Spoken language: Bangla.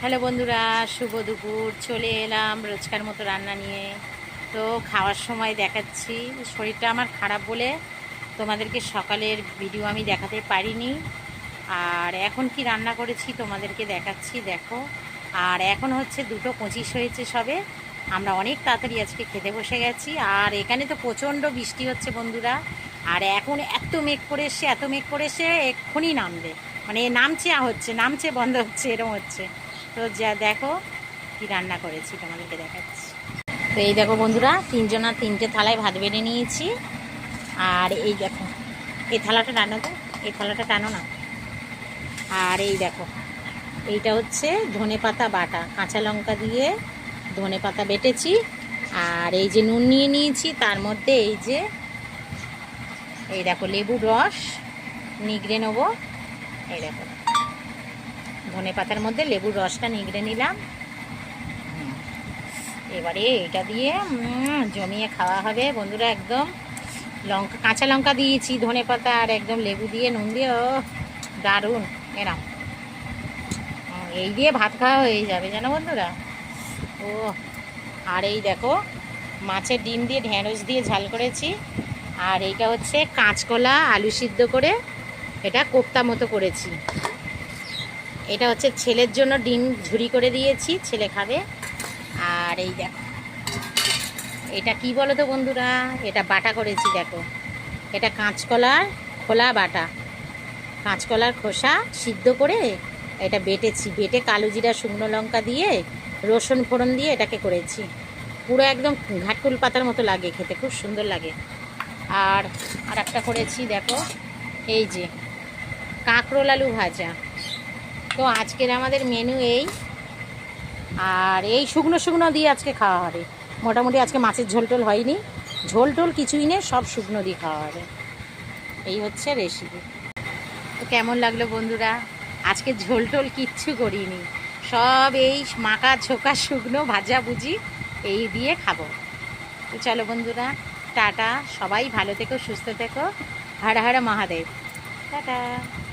হ্যালো বন্ধুরা, শুভ দুপুর। চলে এলাম রোজকার মতো রান্না নিয়ে। তো খাওয়ার সময় দেখাচ্ছি, শরীরটা আমার খারাপ বলে তোমাদেরকে সকালের ভিডিও আমি দেখাতে পারিনি। আর এখন কি রান্না করেছি তোমাদেরকে দেখাচ্ছি, দেখো। আর এখন হচ্ছে 2:25 হয়েছে সবে। আমরা অনেক তাড়াতাড়ি আজকে খেতে বসে গেছি। আর এখানে তো প্রচণ্ড বৃষ্টি হচ্ছে বন্ধুরা। আর এখন এত মেঘ করে এসছে, এত মেঘ করে এসে এক্ষুনি নামবে, মানে নামছে হচ্ছে, নামছে বন্ধ হচ্ছে, এরকম হচ্ছে। তো যা দেখো কি রান্না করেছি তোমাদেরকে দেখাচ্ছি। তো এই দেখো বন্ধুরা, তিনটে থালায় ভাত বেড়ে নিয়েছি। আর এই দেখো, এই থালাটা টানো তো, এই থালাটা টানো না। আর এই দেখো, এইটা হচ্ছে ধনেপাতা বাটা, কাঁচা লঙ্কা দিয়ে ধনেপাতা বেটেছি। আর এই যে নুন নিয়ে নিয়েছি, তার মধ্যে এই যে এই দেখো লেবুর রস নিগড়ে নেবো। এই দেখো ধনেপাতার মধ্যে লেবুর রসটা নিগড়ে নিলাম। এবারে এটা দিয়ে জমিয়ে খাওয়া হবে বন্ধুরা। একদম লঙ্কা, কাঁচা লঙ্কা দিয়েছি, ধনেপাতা আর একদম লেবু দিয়ে নুন দিয়ে, ও দারুণ। এরম এই দিয়ে ভাত খাওয়া হয়ে যাবে জানো বন্ধুরা। ও আর এই দেখো মাছের ডিম দিয়ে ঢেঁড়স দিয়ে ঝাল করেছি। আর এইটা হচ্ছে কাঁচকলা আলু সিদ্ধ করে এটা কোপ্তা মতো করেছি। এটা হচ্ছে ছেলের জন্য ডিম ঝুরি করে দিয়েছি, ছেলে খাবে। আর এই দেখো এটা কি বলো তো বন্ধুরা, এটা বাটা করেছি দেখো। এটা কাঁচকলার খোলা বাটা, কাঁচকলার খোসা সিদ্ধ করে এটা বেটেছি, বেটে কালো জিরা শুকনো লঙ্কা দিয়ে রসুন ফোড়ন দিয়ে এটাকে করেছি। পুরো একদম ঘাটকুল পাতার মতো লাগে খেতে, খুব সুন্দর লাগে। আর আর একটা করেছি দেখো, এই যে কাঁকরোল আলু ভাজা। তো আজকের আমাদের মেনু এই। আর এই শুকনো শুকনো দিয়ে আজকে খাওয়া হবে মোটামুটি। আজকে মাছের ঝোল টোল হয়নি, ঝোল টোল কিছুই নেই, সব শুকনো দিয়ে খাওয়া হবে। এই হচ্ছে রেসিপি। তো কেমন লাগলো বন্ধুরা? আজকে ঝোল টোল কিচ্ছু করিনি, সব এই মাখা ছোকা শুকনো ভাজাভুজি এই দিয়ে খাবো। তো চলো বন্ধুরা, টাটা। সবাই ভালো থেকো, সুস্থ থেকো। হর হর মহাদেব। টাটা।